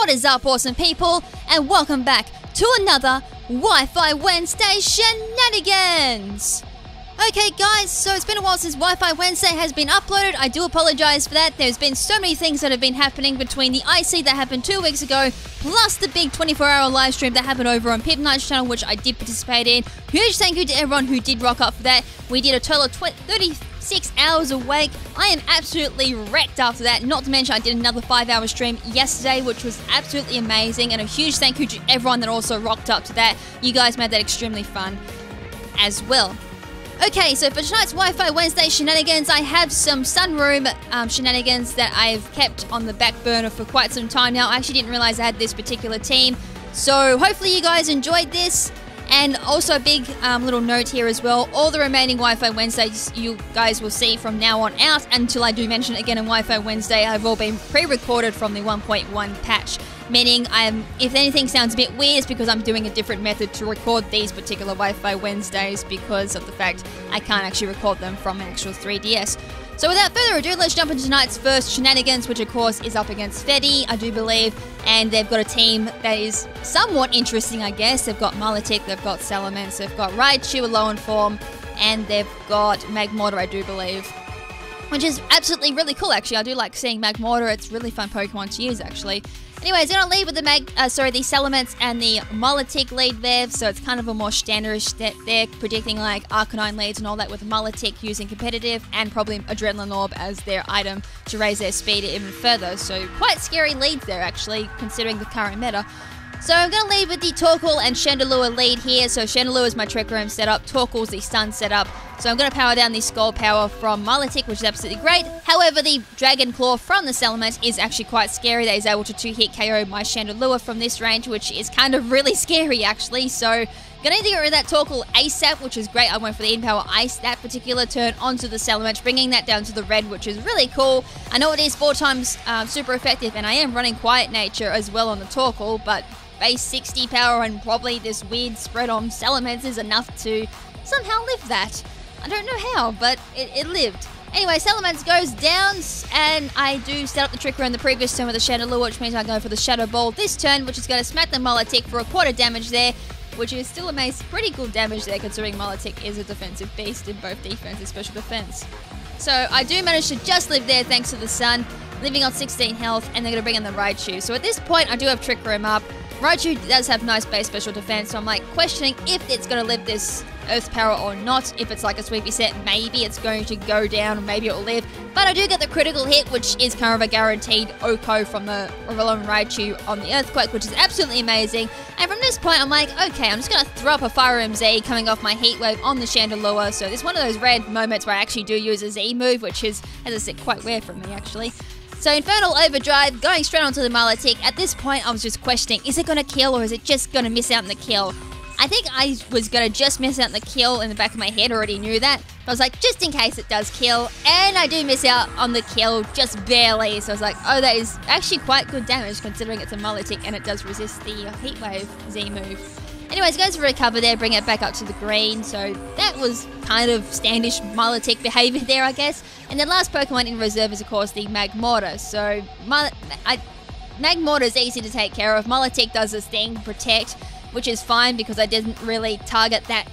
What is up, awesome people, and welcome back to another Wi-Fi Wednesday shenanigans! Okay guys, so it's been a while since Wi-Fi Wednesday has been uploaded. I do apologise for that. There's been so many things that have been happening between the IC that happened 2 weeks ago, plus the big 24-hour live stream that happened over on Pip Knight's channel, which I did participate in. Huge thank you to everyone who did rock up for that. We did a total of 36 hours awake. I am absolutely wrecked after that. Not to mention I did another 5-hour stream yesterday, which was absolutely amazing. And a huge thank you to everyone that also rocked up to that. You guys made that extremely fun as well. Okay, so for tonight's Wi-Fi Wednesday shenanigans, I have some sunroom shenanigans that I've kept on the back burner for quite some time now. I actually didn't realize I had this particular team. So hopefully you guys enjoyed this. And also a big little note here as well. All the remaining Wi-Fi Wednesdays you guys will see from now on out until I do mention it again in Wi-Fi Wednesday. I've all been pre-recorded from the 1.1 patch. Meaning, if anything sounds a bit weird, it's because I'm doing a different method to record these particular Wi-Fi Wednesdays because of the fact I can't actually record them from an actual 3DS. So without further ado, let's jump into tonight's first shenanigans, which of course is up against Fetty, I do believe, and they've got a team that is somewhat interesting, I guess. They've got Malatik, they've got Salamence, they've got Raichu, low in form, and they've got Magmortar, I do believe. Which is absolutely really cool, actually. I do like seeing Magmortar. It's a really fun Pokemon to use, actually. Anyways, I'm going to lead with the Salamence and the Malatik lead there, so it's kind of a more standardish that they're predicting like Arcanine leads and all that with Malatik using competitive and probably Adrenaline Orb as their item to raise their speed even further. So quite scary leads there actually, considering the current meta. So I'm going to lead with the Torkoal and Chandelure lead here. So Chandelure is my Trick Room setup, Torkoal's the Stun setup. So I'm going to power down the Skull Power from Malatik, which is absolutely great. However, the Dragon Claw from the Salamence is actually quite scary. That is able to 2-hit KO my Chandelure from this range, which is kind of really scary actually. So I'm going to need to get rid of that Torkoal ASAP, which is great. I went for the In-Power Ice that particular turn onto the Salamence, bringing that down to the red, which is really cool. I know it is 4 times super effective, and I am running Quiet Nature as well on the Torkoal, but base 60 power and probably this weird spread on Salamence is enough to somehow live that. I don't know how, but it lived. Anyway, Salamence goes down, and I do set up the Trick Room the previous turn with the Chandelure, which means I go for the Shadow Ball this turn, which is going to smack the Malatik for a quarter damage there, which is still amazing. Pretty good damage there, considering Malatik is a defensive beast in both defense and special defense. So I do manage to just live there thanks to the Sun, living on 16 health, and they're going to bring in the Raichu. So at this point, I do have Trick Room up. Raichu does have nice base special defense, so I'm like questioning if it's going to live this Earth Power or not. If it's like a sweepy set, maybe it's going to go down, maybe it will live. But I do get the critical hit, which is kind of a guaranteed OHKO from the Relon Raichu on the Earthquake, which is absolutely amazing. And from this point, I'm like, okay, I'm just going to throw up a Fire Emblem Z coming off my Heat Wave on the Chandelure. So this is one of those rare moments where I actually do use a Z move, which is, as I said, quite rare for me actually. So Infernal Overdrive, going straight onto the Malatik. At this point, I was just questioning, is it going to kill or is it just going to miss out on the kill? I think I was going to just miss out on the kill in the back of my head, already knew that. But I was like, just in case it does kill. And I do miss out on the kill, just barely. So I was like, oh, that is actually quite good damage considering it's a Malatik and it does resist the Heat Wave Z move. Anyways, goes for a recover there, bring it back up to the green. So that was kind of standish Malatik behavior there, I guess. And the last Pokemon in reserve is, of course, the Magmortar. So Magmortar is easy to take care of. Malatik does this thing, Protect, which is fine because I didn't really target that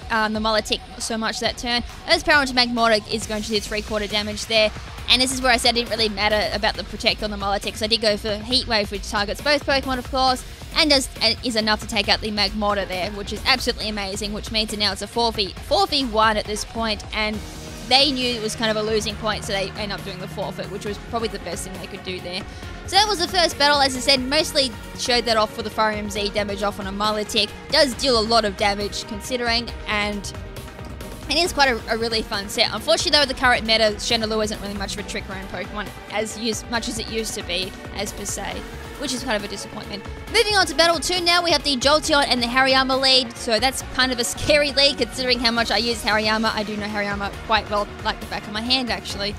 the Malatik so much that turn. Earth Power into Magmortar is going to do 3/4 damage there. And this is where I said it didn't really matter about the Protect on the Malatik. So I did go for Heat Wave, which targets both Pokemon, of course, and is enough to take out the Magmortar there, which is absolutely amazing, which means that now it's a 4v1 at this point, and they knew it was kind of a losing point, so they end up doing the forfeit, which was probably the best thing they could do there. So that was the first battle, as I said, mostly showed that off with the Fire Emblem Z damage off on a Malatik. Does deal a lot of damage considering, and it is quite a really fun set. Unfortunately though, the current meta, Chandelure isn't really much of a Trick Room Pokemon as much as it used to be, as per se, which is kind of a disappointment. Moving on to Battle 2 now, we have the Jolteon and the Hariyama lead, so that's kind of a scary lead considering how much I use Hariyama. I do know Hariyama quite well, like the back of my hand actually.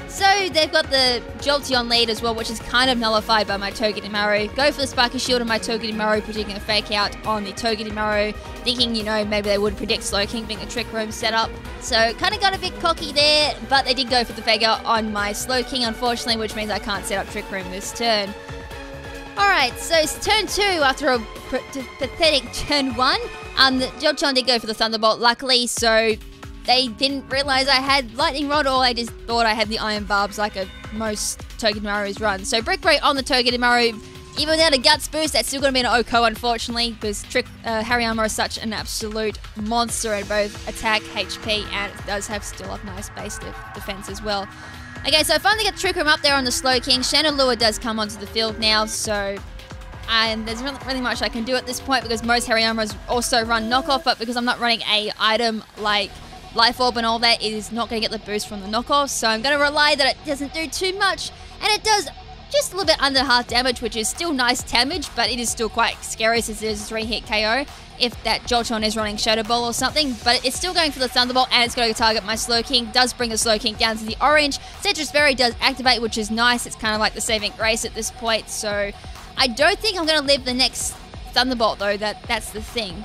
So they've got the Jolteon lead as well, which is kind of nullified by my Togedemaru. Go for the Sparky Shield on my Togedemaru, predicting a fake out on the Togedemaru, thinking, you know, maybe they would predict Slowking being a Trick Room setup. So kind of got a bit cocky there, but they did go for the fake out on my Slowking, unfortunately, which means I can't set up Trick Room this turn. Alright, so it's turn 2 after a pathetic turn 1. The Jolteon did go for the Thunderbolt, luckily, so they didn't realize I had Lightning Rod, or they just thought I had the Iron Barbs like most Togedemaru's run. So Brick Break on the Togedemaru. Even without a Guts boost, that's still going to be an OHKO, unfortunately, because Hariyama is such an absolute monster at both attack, HP, and it does have still a nice base defense as well. Okay, so I finally get Trick Room up there on the Slow King. Chandelure does come onto the field now, so... And there's not really much I can do at this point because most Hariyamas also run knockoff, but because I'm not running a item like Life Orb and all that, it is not going to get the boost from the knockoff, so I'm going to rely that it doesn't do too much, and it does just a little bit under half damage, which is still nice damage, but it is still quite scary since it is a 3-hit KO if that Jolteon is running Shadow Ball or something, but it's still going for the Thunderbolt, and it's going to target my Slow King. Does bring the Slow King down to the orange. Citrus Berry does activate, which is nice. It's kind of like the saving grace at this point, so I don't think I'm going to live the next Thunderbolt, though. That's the thing.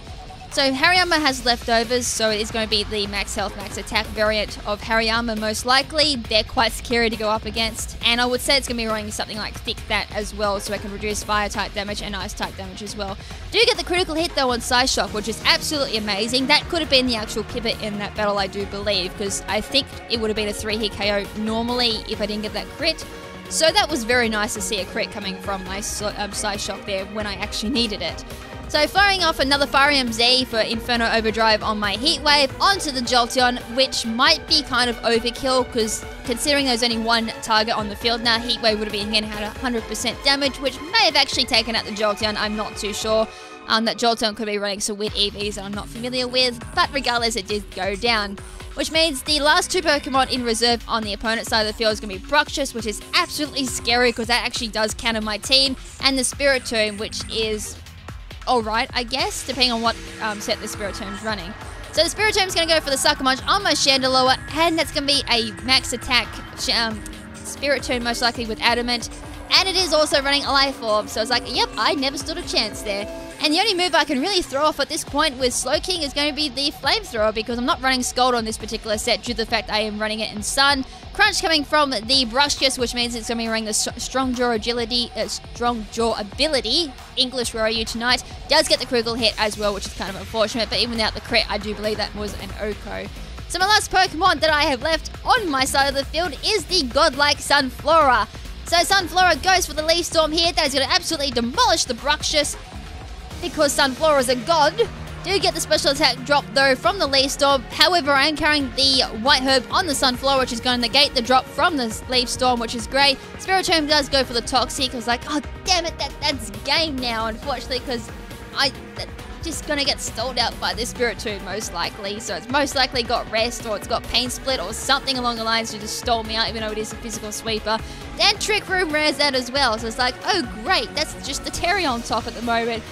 So Hariyama has leftovers, so it is going to be the max health, max attack variant of Hariyama most likely. They're quite scary to go up against, and I would say it's going to be running something like Thick That as well, so I can reduce fire type damage and ice type damage as well. Do get the critical hit though on Size Shock, which is absolutely amazing. That could have been the actual pivot in that battle, I do believe, because I think it would have been a 3-hit KO normally if I didn't get that crit. So that was very nice to see a crit coming from my Size Shock there when I actually needed it. So firing off another Fire Z for Inferno Overdrive on my Heat Wave onto the Jolteon, which might be kind of overkill because considering there's only one target on the field now, Heat Wave would have been again had 100% damage, which may have actually taken out the Jolteon. I'm not too sure. That Jolteon could be running some weird EVs that I'm not familiar with, but regardless, it did go down. Which means the last two Pokemon in reserve on the opponent's side of the field is going to be Bruxish, which is absolutely scary because that actually does counter my team, and the Spiritomb, which is alright, I guess, depending on what set the Spiritomb's running. So the Spiritomb's going to go for the Sucker Punch on my Chandelure, and that's going to be a max attack Spiritomb, most likely with Adamant, and it is also running a Life Orb, so it's like, yep, I never stood a chance there. And the only move I can really throw off at this point with Slow King is going to be the Flamethrower, because I'm not running Scald on this particular set due to the fact I am running it in Sun. Crunch coming from the Bruxish, which means it's going to be running the Strong Jaw ability. English, where are you tonight? Does get the critical hit as well, which is kind of unfortunate, but even without the crit, I do believe that was an OHKO. So my last Pokemon that I have left on my side of the field is the godlike Sunflora. So Sunflora goes for the Leaf Storm here. That is going to absolutely demolish the Bruxish, because Sunflora is a god. Do get the special attack drop though from the Leaf Storm. However, I am carrying the White Herb on the Sunflora, which is going to negate the drop from the Leaf Storm, which is great. Spiritomb does go for the Toxic. I was like, oh damn it, that's game now, unfortunately, because I'm just going to get stalled out by this Spiritomb most likely. So it's most likely got Rest, or it's got Pain Split, or something along the lines to just stall me out, even though it is a physical sweeper. And Trick Room rares that as well. So it's like, oh great, that's just the cherry on top at the moment.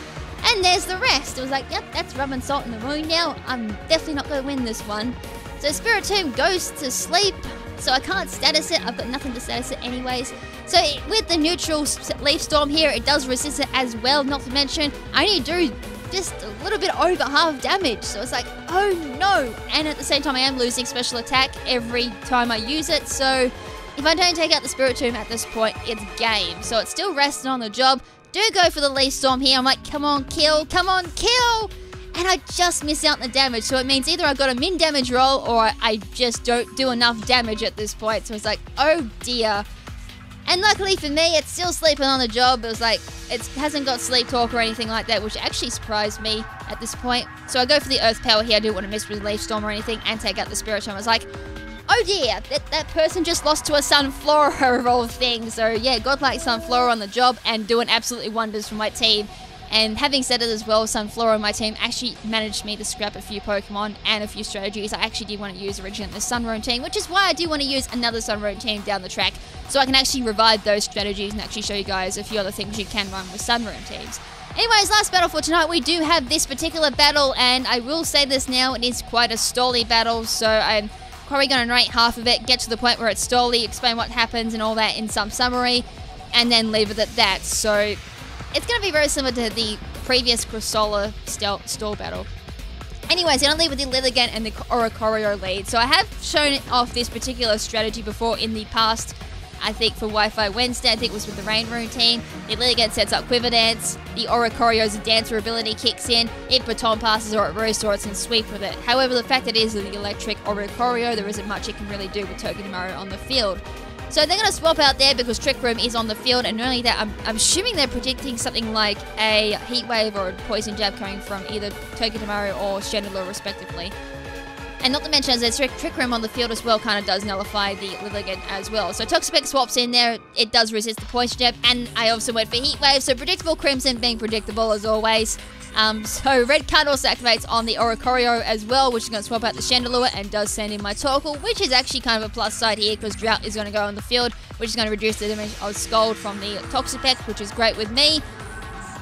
And there's the rest. It was like, yep, that's rubbing salt in the wound now. I'm definitely not going to win this one. So Spiritomb goes to sleep, so I can't status it. I've got nothing to status it anyways. So with the neutral Leaf Storm here, it does resist it as well. Not to mention, I only do just a little bit over half damage. So it's like, oh no. And at the same time, I am losing special attack every time I use it. So if I don't take out the Spiritomb at this point, it's game. So it's still resting on the job. Do go for the Leaf Storm here. I'm like, come on, kill, come on, kill! And I just miss out on the damage. So it means either I got a min damage roll or I just don't do enough damage at this point. So it's like, oh dear. And luckily for me, it's still sleeping on the job. It was like, it hasn't got sleep talk or anything like that, which actually surprised me at this point. So I go for the Earth Power here. I didn't want to mess with Leaf Storm or anything and take out the Spiritomb. I was like, oh dear, that person just lost to a Sunflora of all things. So yeah, godlike Sunflora on the job and doing absolutely wonders for my team. And having said it as well, Sunflora and my team actually managed me to scrap a few Pokemon and a few strategies I actually did want to use originally in the Sunroom team, which is why I do want to use another Sunroom team down the track, so I can actually revive those strategies and actually show you guys a few other things you can run with Sunroom teams. Anyways, last battle for tonight, we do have this particular battle, and I will say this now, it is quite a stally battle, so I'm probably going to narrate half of it, get to the point where it's stally, explain what happens and all that in some summary, and then leave it at that. So it's going to be very similar to the previous Cressola stall battle. Anyways, I'm going to leave with the Lilligant and the Oricorio lead. So I have shown off this particular strategy before in the past I think for Wi-Fi Wednesday, I think it was with the Rain Room team. The Lilligant sets up Quiver Dance. The Oricorio's Dancer ability kicks in. It baton passes or it roosts or it can sweep with it. However, the fact that it is the electric Oricorio, there isn't much it can really do with Togedemaru on the field. So they're going to swap out there because Trick Room is on the field, and not only that, I'm assuming they're predicting something like a Heat Wave or a Poison Jab coming from either Togedemaru or Chandelure respectively. And not to mention, as there's Trick Room on the field as well, kind of does nullify the Lilligant as well. So Toxapex swaps in there, it does resist the Poison Jab, and I also went for Heat Wave, so predictable KrimZen being predictable as always. So Red card also activates on the Oricorio as well, which is going to swap out the Chandelure and does send in my Torkoal, which is actually kind of a plus side here because Drought is going to go on the field, which is going to reduce the damage of Scald from the Toxapex, which is great with me.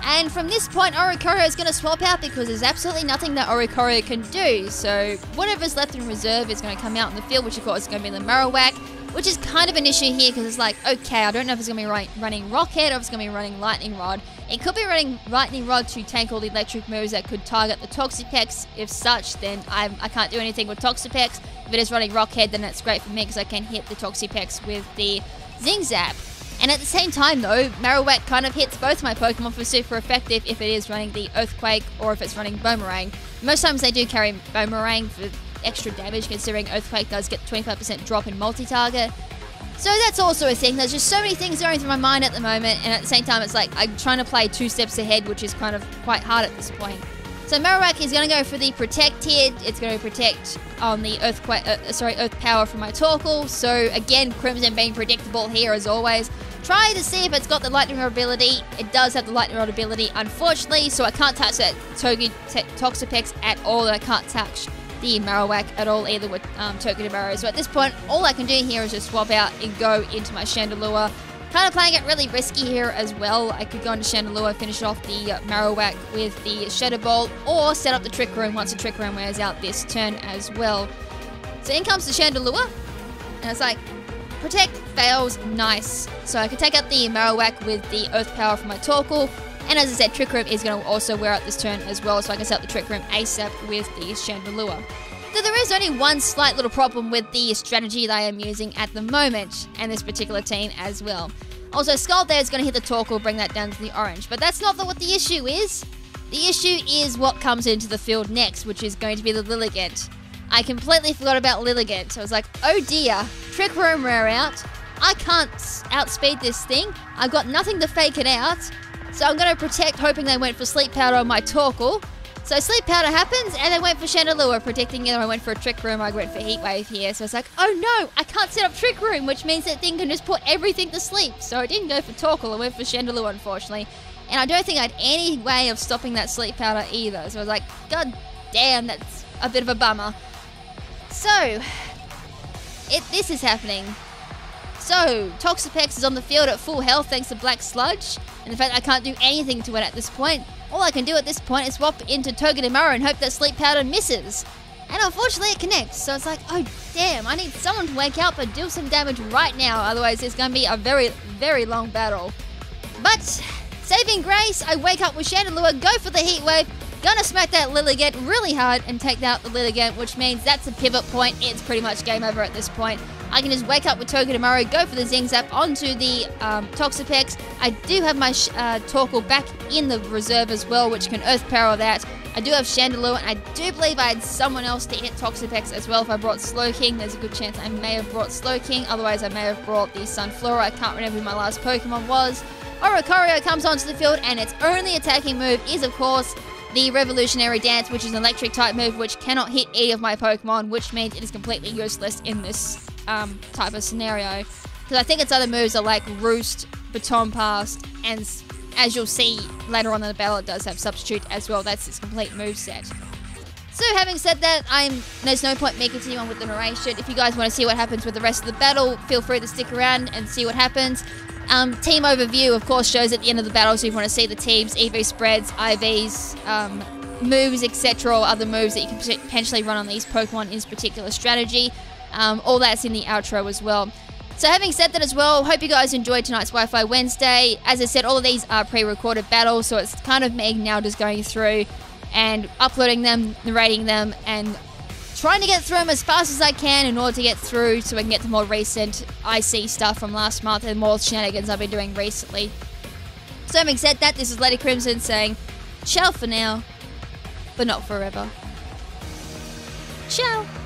And from this point, Oricorio is going to swap out because there's absolutely nothing that Oricorio can do. So whatever's left in reserve is going to come out in the field, which of course is going to be the Marowak, which is kind of an issue here because it's like, okay, I don't know if it's going to be running Rockhead or if it's going to be running Lightning Rod. It could be running Lightning Rod to tank all the electric moves that could target the Toxapex. If such, then I can't do anything with Toxapex. If it is running Rockhead, then that's great for me because I can hit the Toxapex with the Zing Zap. And at the same time though, Marowak kind of hits both my Pokemon for super effective if it is running the Earthquake or if it's running Boomerang. Most times they do carry Boomerang for extra damage considering Earthquake does get 25% drop in multi-target. So that's also a thing. There's just so many things going through my mind at the moment, and at the same time it's like I'm trying to play 2 steps ahead, which is kind of quite hard at this point. So Marowak is going to go for the Protect here. It's going to protect on the Earthquake, Earth Power from my Torkoal. So again, KrimZen being predictable here as always. Try to see if it's got the Lightning Rod ability. It does have the Lightning Rod ability, unfortunately, so I can't touch that Toxapex at all, and I can't touch the Marowak at all either with Togedemaru. So at this point, all I can do here is just swap out and go into my Chandelure. Kind of playing it really risky here as well. I could go into Chandelure, finish off the Marowak with the Shadow Ball, or set up the Trick Room once the Trick Room wears out this turn as well. So in comes the Chandelure, and it's like, Protect fails, nice. So I can take out the Marowak with the Earth Power from my Torkoal. And as I said, Trick Room is going to also wear out this turn as well, so I can set up the Trick Room ASAP with the Chandelure. Though there is only one slight little problem with the strategy that I am using at the moment, and this particular team as well. Also, Scald there is going to hit the Torkoal, bring that down to the orange. But that's not what the issue is. The issue is what comes into the field next, which is going to be the Lilligant. I completely forgot about Lilligant, so I was like, oh dear, Trick Room wear out. I can't outspeed this thing. I've got nothing to fake it out. So I'm going to Protect, hoping they went for Sleep Powder on my Torkoal. So Sleep Powder happens, and they went for Chandelure, predicting either I went for a Trick Room or I went for Heat Wave here. So it's like, oh no, I can't set up Trick Room, which means that thing can just put everything to sleep. So I didn't go for Torkoal, I went for Chandelure, unfortunately. And I don't think I had any way of stopping that Sleep Powder either. So I was like, god damn, that's a bit of a bummer. So, this is happening. So, Toxapex is on the field at full health thanks to Black Sludge, and the fact I can't do anything to it at this point. All I can do at this point is swap into Togedemaru and hope that Sleep Powder misses. And unfortunately it connects, so it's like, oh damn, I need someone to wake up and do some damage right now, otherwise it's going to be a very, very long battle. But, saving grace, I wake up with Chandelure, go for the Heat Wave, gonna smack that Lilligant really hard and take out the Lilligant, which means that's a pivot point. It's pretty much game over at this point. I can just wake up with Togedemaru, go for the Zing Zap onto the Toxapex. I do have my Torkoal back in the reserve as well, which can Earth Power that. I do have Chandelure, and I do believe I had someone else to hit Toxapex as well. If I brought Slowking, there's a good chance I may have brought Slowking. Otherwise, I may have brought the Sunflora. I can't remember who my last Pokemon was. Oricorio comes onto the field, and its only attacking move is, of course, the Revolutionary Dance, which is an electric type move which cannot hit any of my Pokemon, which means it is completely useless in this type of scenario. Because I think its other moves are like Roost, Baton Pass, and as you'll see later on in the battle, it does have Substitute as well. That's its complete moveset. So having said that, there's no point me continuing on with the narration. If you guys want to see what happens with the rest of the battle, feel free to stick around and see what happens. Team overview, of course, shows at the end of the battle, so if you want to see the teams, EV spreads, IVs, moves, etc., or other moves that you can potentially run on these Pokemon in this particular strategy. All that's in the outro as well. So having said that as well, hope you guys enjoyed tonight's Wi-Fi Wednesday. As I said, all of these are pre-recorded battles, so it's kind of me now just going through and uploading them, narrating them, and trying to get through them as fast as I can in order to get through so I can get the more recent IC stuff from last month and more shenanigans I've been doing recently. So having said that, this is Lady KrimZen saying, ciao for now, but not forever. Ciao!